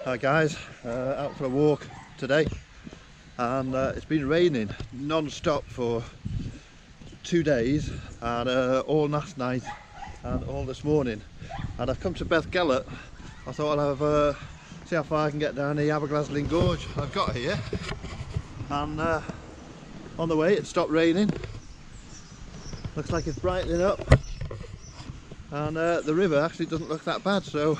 Hi guys, out for a walk today, and it's been raining non-stop for 2 days, and all last night and all this morning, and I've come to Beddgelert. I thought I'll see how far I can get down the Beddgelert Gorge. I've got here, and on the way it stopped raining. Looks like it's brightening up, and the river actually doesn't look that bad, so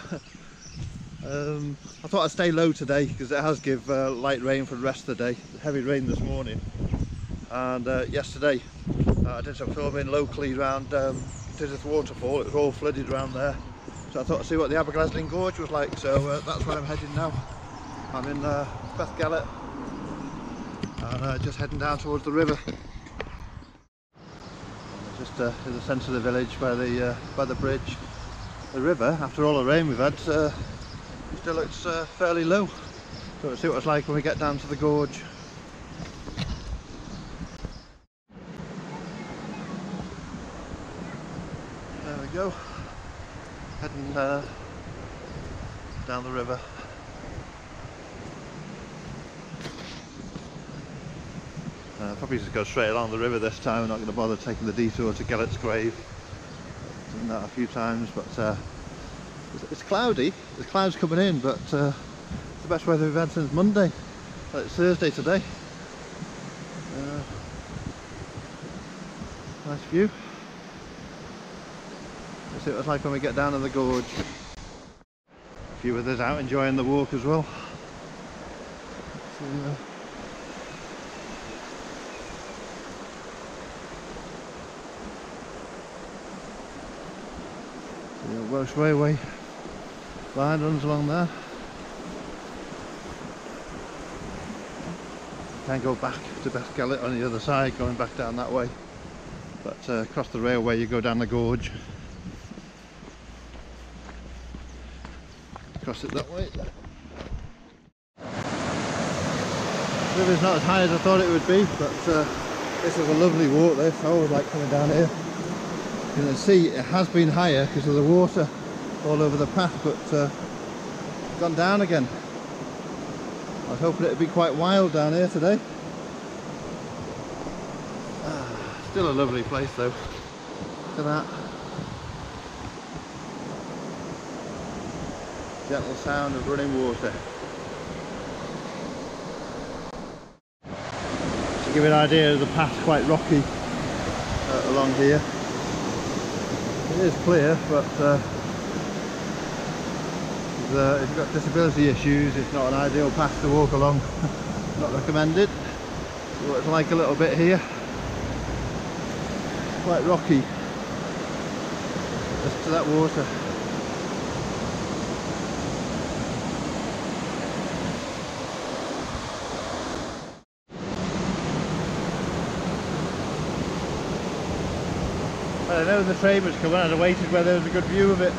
I thought I'd stay low today because it has give light rain for the rest of the day. Heavy rain this morning, and yesterday I did some filming locally around Beddgelert waterfall. It was all flooded around there, so I thought I'd see what the Beddgelert Gorge was like. So that's where I'm heading now. I'm in Beddgelert, and just heading down towards the river. Just in the centre of the village by the bridge. The river, after all the rain we've had, still looks fairly low. So let's see what it's like when we get down to the gorge. There we go. Heading down the river. Probably just go straight along the river this time. I'm not going to bother taking the detour to Gelert's grave. I've done that a few times, but it's cloudy. There's clouds coming in, but it's the best weather we've had since Monday. It's Thursday today. Nice view. Let's see what it's like when we get down to the gorge. A few others out enjoying the walk as well. The Welsh Railway line runs along there. You can go back to Beddgelert on the other side, going back down that way, but across the railway you go down the gorge. Cross it that way. The river's not as high as I thought it would be, but this is a lovely walk. This I always like coming down here. You can see it has been higher because of the water all over the path, but it's gone down again. I was hoping it would be quite wild down here today. Still a lovely place though. Look at that. Gentle sound of running water. To give you an idea of the path, quite rocky along here. It is clear, but if you've got disability issues, it's not an ideal path to walk along. Not recommended. See what it's like a little bit here. Quite rocky, just to that water. I know the train was coming, I'd have waited where there was a good view of it.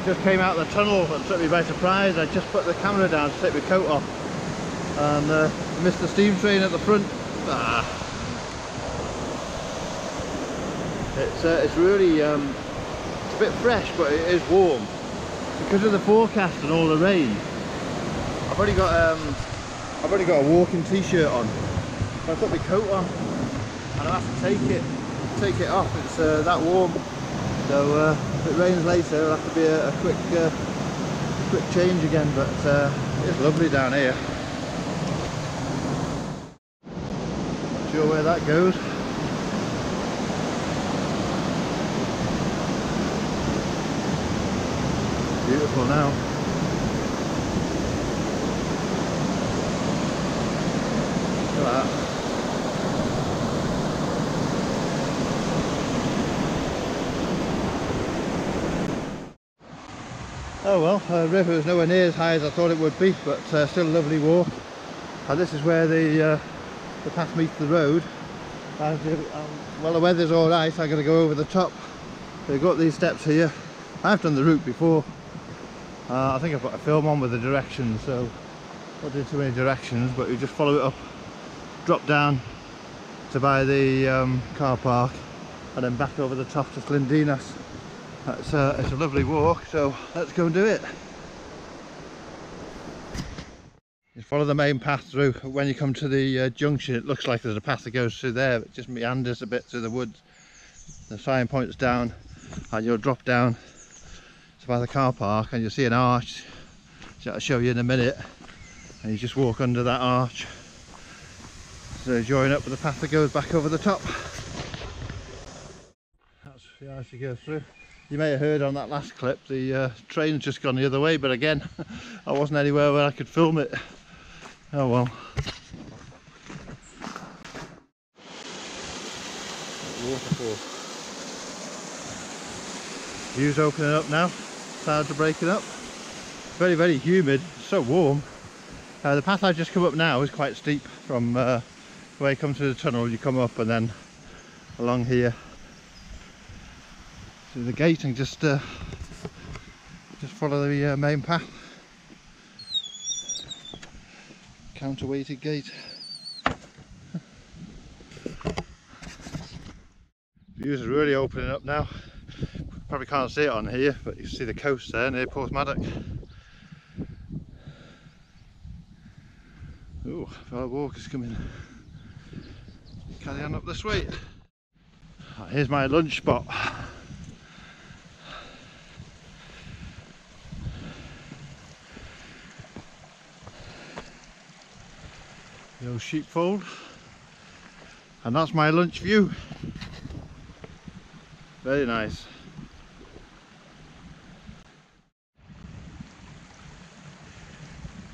Just came out of the tunnel and took me by surprise. I just put the camera down to take my coat off, and missed the steam train at the front. It's really it's a bit fresh, but it is warm. Because of the forecast and all the rain, I've only got a walking t-shirt on. So I put my coat on, and I have to take it off. It's that warm. So if it rains later, it'll have to be a quick change again. But it's lovely down here. Not sure where that goes. Beautiful now. Look at that. Oh well, the river is nowhere near as high as I thought it would be, but still a lovely walk. And this is where the path meets the road. Well, the weather's alright, I'm going to go over the top. So you've got these steps here. I've done the route before. I think I've got a film on with the directions, so not doing too many directions, but you just follow it up drop down to by the car park and then back over the top to Slindinas. It's a lovely walk, so let's go and do it. You follow the main path through. When you come to the junction, it looks like there's a path that goes through there, but it just meanders a bit through the woods. The sign points down and you'll drop down to by the car park and you'll see an arch, which I'll show you in a minute, and you just walk under that arch. So join up with the path that goes back over the top. That's the arch you go through. You may have heard on that last clip the train's just gone the other way, but again I wasn't anywhere where I could film it. Oh well. Waterfall. View's opening up now, clouds are breaking up. Very, very humid, so warm. The path I just come up now is quite steep from where you come through the tunnel. You come up and then along here to the gate and just follow the main path. Counterweighted gate. Views are really opening up now. Probably can't see it on here, but you can see the coast there near Porthmadog. Oh, fellow walkers coming. Carry on up this way. Oh, here's my lunch spot. The old sheepfold, and that's my lunch view. Very nice.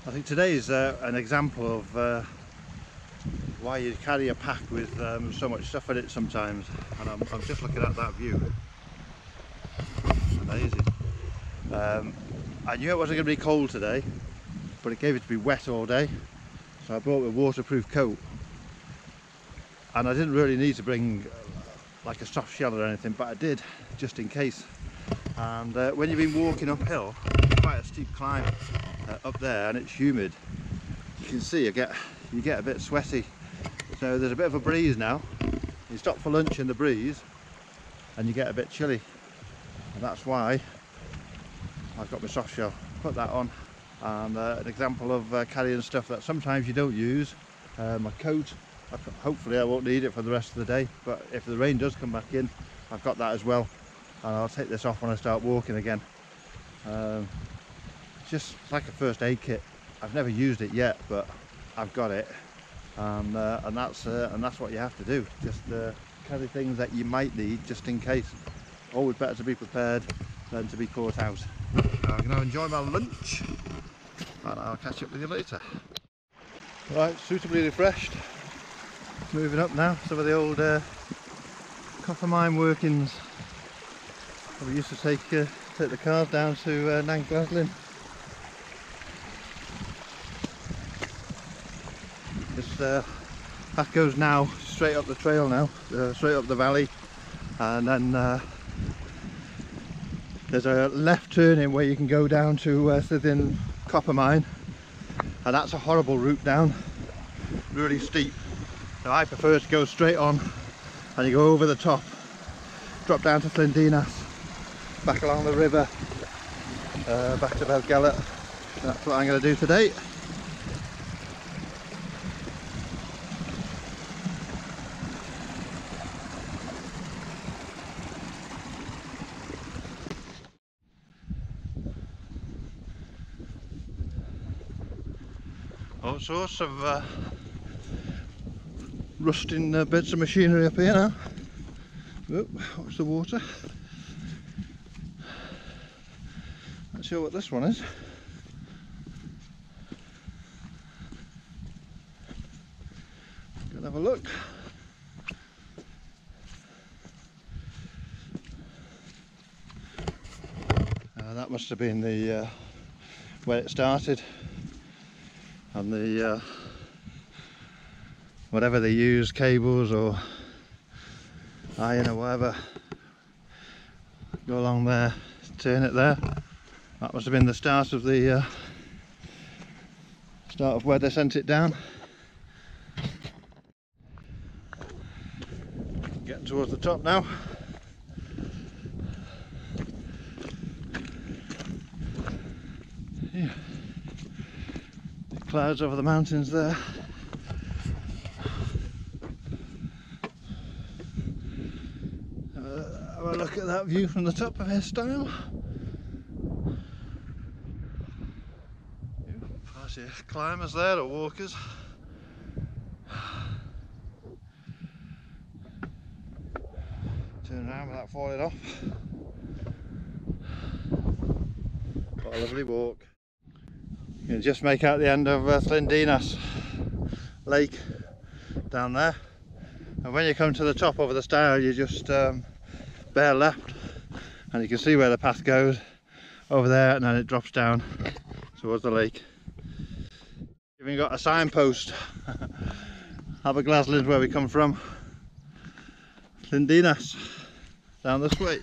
I think today is an example of why you carry a pack with so much stuff in it sometimes, and I'm just looking at that view. It's amazing. I knew it wasn't going to be cold today, but it gave it to be wet all day. So I brought a waterproof coat, and I didn't really need to bring like a soft shell or anything, but I did just in case. And when you've been walking uphill, it's quite a steep climb up there, and it's humid. You can see you get a bit sweaty. So there's a bit of a breeze now. You stop for lunch in the breeze, and you get a bit chilly, and that's why I've got my soft shell. Put that on. And an example of carrying stuff that sometimes you don't use. My coat, hopefully I won't need it for the rest of the day, but if the rain does come back in, I've got that as well, and I'll take this off when I start walking again. Just like a first aid kit. I've never used it yet, but I've got it, and that's what you have to do. Just carry things that you might need just in case. Always better to be prepared than to be caught out. I'm going to enjoy my lunch, and I'll catch up with you later. Right, suitably refreshed. Moving up now, some of the old copper mine workings. We used to take the cars down to Nant Glaslyn. This path goes now straight up the trail now, straight up the valley, and then there's a left turning where you can go down to Sithin copper mine, and that's a horrible route down, really steep. So I prefer to go straight on, and you go over the top, drop down to Slindinas, back along the river, back to Beddgelert. That's what I'm going to do today. All sorts of rusting bits of machinery up here now. Oh, what's the water? Not sure what this one is. Go and have a look. That must have been the where it started. And the whatever they use, cables or iron or whatever, go along there, turn it there. That must have been the start of the start of where they sent it down. Getting towards the top now. Yeah. The clouds over the mountains there. Have a look at that view from the top of Hairstyle. Past your climbers there, or walkers. Turn around without falling off. What a lovely walk. You can just make out the end of Llindinas Lake down there. And when you come to the top over the stile, you just bear left, and you can see where the path goes over there, and then it drops down towards the lake. You've even got a signpost. Aberglaslyn's where we come from. Llindinas, down this way.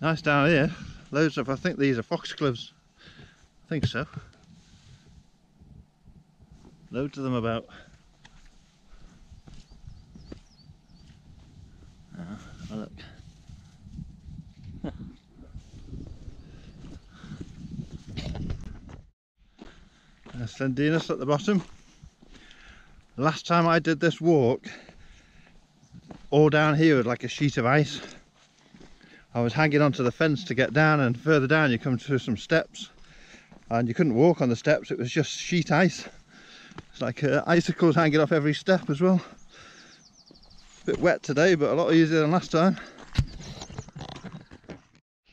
Nice down here. Loads of, I think these are foxgloves. I think so. Loads of them about. Oh, look. There's Llindinas at the bottom. Last time I did this walk, all down here was like a sheet of ice. I was hanging onto the fence to get down, and further down you come to some steps and you couldn't walk on the steps, it was just sheet ice. It's like icicles hanging off every step as well. A bit wet today, but a lot easier than last time.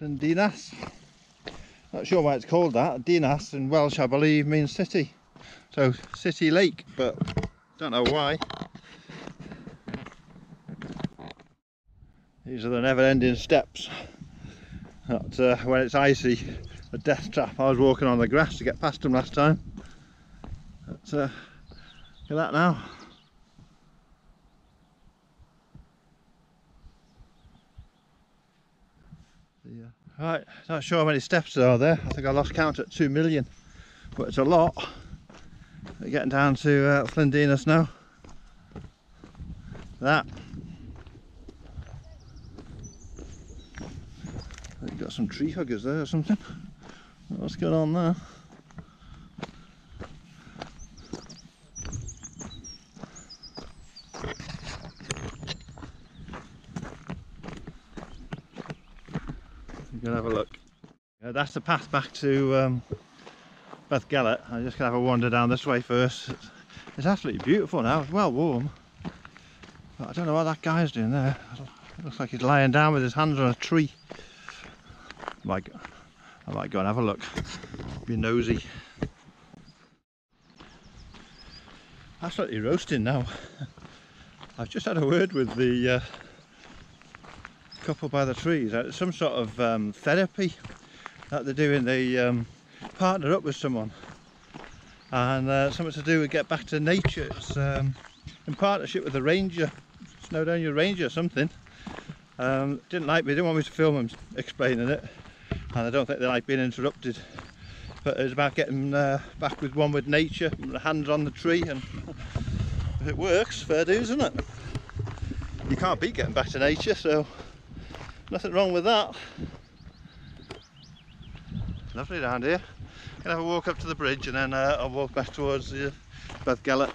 Llindinas. Not sure why it's called that. Dinas in Welsh, I believe, means city. So city lake, but don't know why. These are the never-ending steps. That, when it's icy, a death trap. I was walking on the grass to get past them last time. But, look at that now. Yeah. Right, not sure how many steps there are there. I think I lost count at 2 million, but it's a lot. We're getting down to Llindinas now. That. You've got some tree huggers there or something. What's going on there? You can have a look. That's the path back to Beddgelert. I'm just going to have a wander down this way first. It's absolutely beautiful now. It's well warm. But I don't know what that guy's doing there. It looks like he's lying down with his hands on a tree. I might go and have a look. Be nosy. Absolutely roasting now. I've just had a word with the couple by the trees. It's some sort of therapy that they're doing. They partner up with someone, and something to do with get back to nature. It's in partnership with the ranger, Snowdonia Ranger or something. Didn't like me, didn't want me to film them explaining it, and I don't think they like being interrupted. But it's about getting back with one with nature, hands on the tree, and if it works, fair dues, isn't it? You can't beat getting back to nature, so nothing wrong with that. Lovely down here. Gonna have a walk up to the bridge, and then I'll walk back towards the Beddgelert.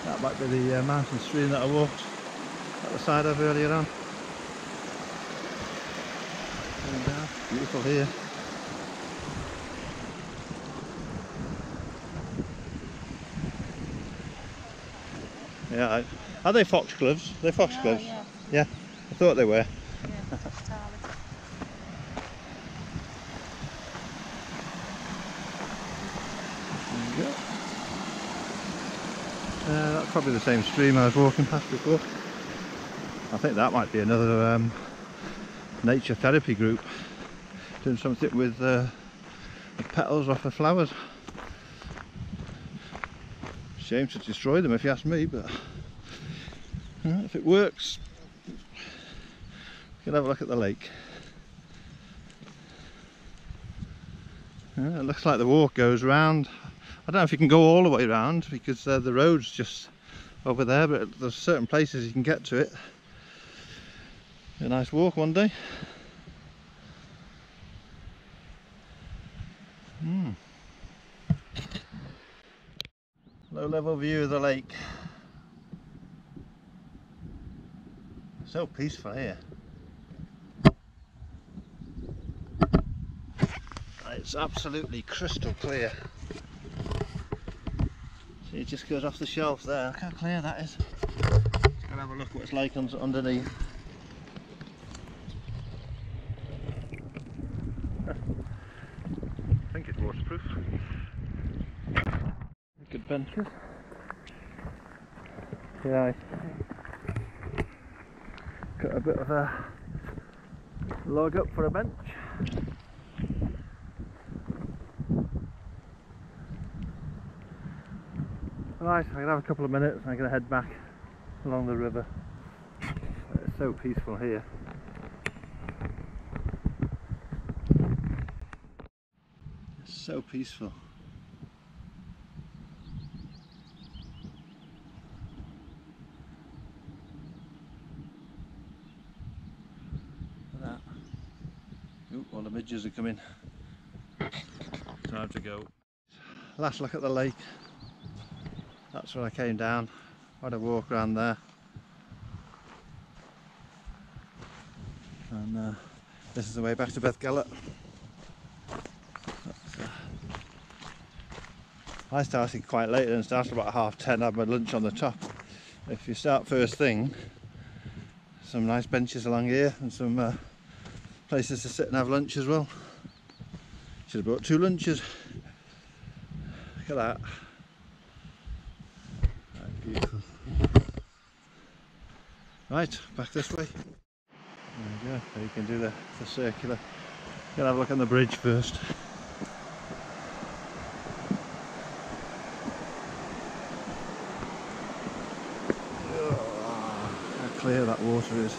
That might be the mountain stream that I walked at the side of earlier on. Beautiful here. Yeah, are they foxgloves? They're foxgloves. Yeah, yeah. I thought they were. Yeah, that's probably the same stream I was walking past before. I think that might be another nature therapy group doing something with the petals off the flowers. Shame to destroy them if you ask me, but if it works, you can have a look at the lake. It looks like the walk goes round I don't know if you can go all the way around because the road's just over there, but there's certain places you can get to it. A nice walk one day. Low level view of the lake. So peaceful here. It's absolutely crystal clear. See, it just goes off the shelf there. Look how clear that is. Let's go and have a look what it's like underneath. I think it's waterproof. Good benches. Yeah, I got a bit of a log up for a bench. Right, I'm going to have a couple of minutes and I'm going to head back along the river. It's so peaceful here. It's so peaceful. Look at that. Ooh, all the midges are coming. Time to go. Last look at the lake. That's when I came down. Had a walk around there. And this is the way back to Beddgelert. I started quite late and started about 10:30. I had my lunch on the top. If you start first thing, some nice benches along here and some places to sit and have lunch as well. Should have brought 2 lunches. Look at that. Beautiful. Right, back this way. There we go. So you can do the circular. Gonna have a look on the bridge first. Oh, how clear that water is.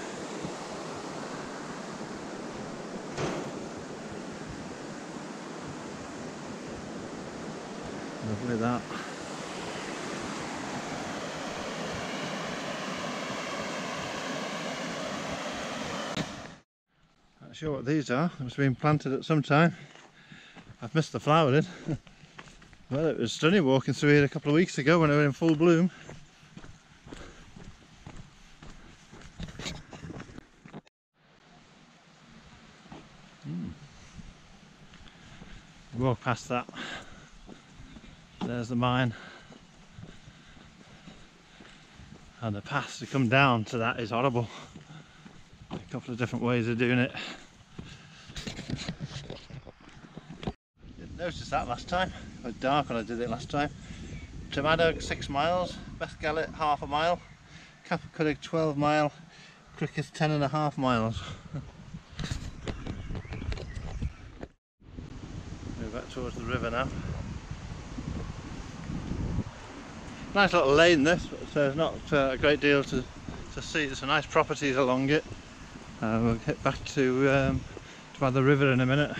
Lovely that. Not sure what these are. They must have been planted at some time. I've missed the flowering. Well, it was stunning walking through here a couple of weeks ago when they were in full bloom. Walk past that. There's the mine. And the path to come down to that is horrible. A couple of different ways of doing it. Didn't notice that last time. It was dark when I did it last time. Tremadog 6 miles, Beddgelert half a mile, Capacuddick 12 mile, Cricket's 10.5 miles. Move back towards the river now. Nice little lane this, but there's not a great deal to see. There's some nice properties along it. We'll get back to by the river in a minute.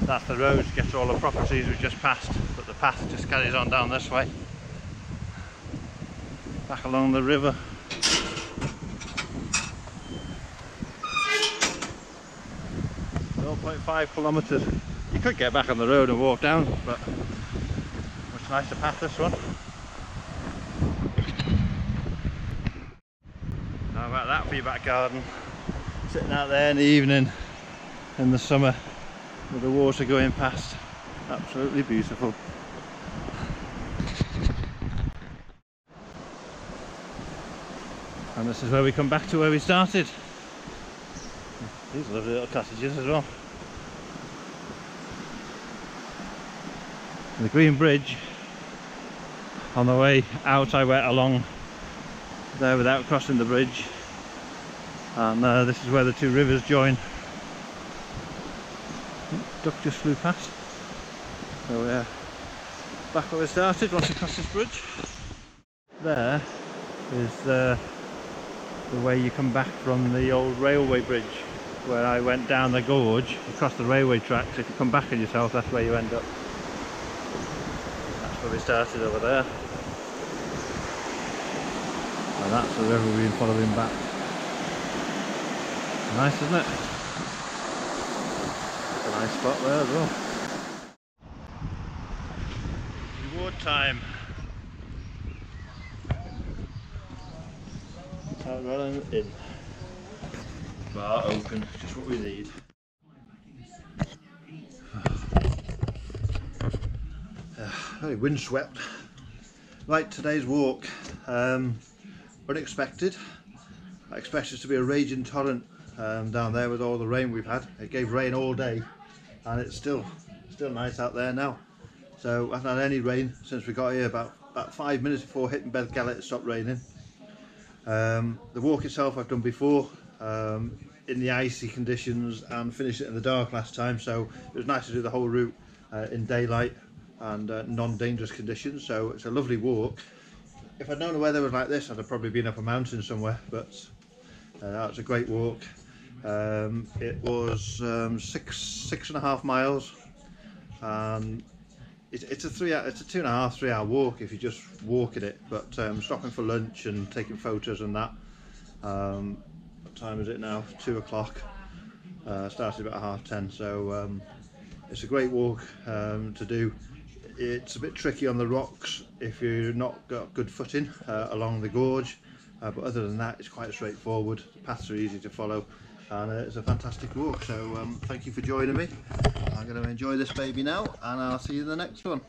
That's the road to get to all the properties we just passed, but the path just carries on down this way. Back along the river. .5 kilometres. You could get back on the road and walk down, but much nicer path this one. How about that for your back garden? Sitting out there in the evening in the summer with the water going past. Absolutely beautiful. And this is where we come back to where we started. These are lovely little cottages as well. The green bridge, on the way out I went along there without crossing the bridge, and this is where the 2 rivers join. Duck just flew past. So yeah, back where we started once we cross this bridge. There is the way you come back from the old railway bridge where I went down the gorge across the railway tracks. If you come back on yourself, that's where you end up. That's where we started over there. And that's the river we've been following back. Nice, isn't it? It's a nice spot there as well. Reward time. Out running in. Bar open, just what we need. Very windswept. Right, today's walk. Unexpected. I expected it to be a raging torrent down there with all the rain we've had. It gave rain all day, and it's still nice out there now. So I haven't had any rain since we got here. About 5 minutes before hitting Beddgelert it stopped raining. The walk itself I've done before in the icy conditions and finished it in the dark last time, so it was nice to do the whole route in daylight and non-dangerous conditions. So it's a lovely walk. If I'd known the weather was like this, I'd have probably been up a mountain somewhere, but it's a great walk. It was 6.5 miles. It's a 2.5-3 hour walk if you just walk at it, but stopping for lunch and taking photos and that. What time is it now? 2 o'clock. Started about 10:30, so it's a great walk to do. It's a bit tricky on the rocks if you've not got good footing along the gorge, but other than that it's quite straightforward. The paths are easy to follow, and it's a fantastic walk. So thank you for joining me. I'm going to enjoy this baby now, and I'll see you in the next one.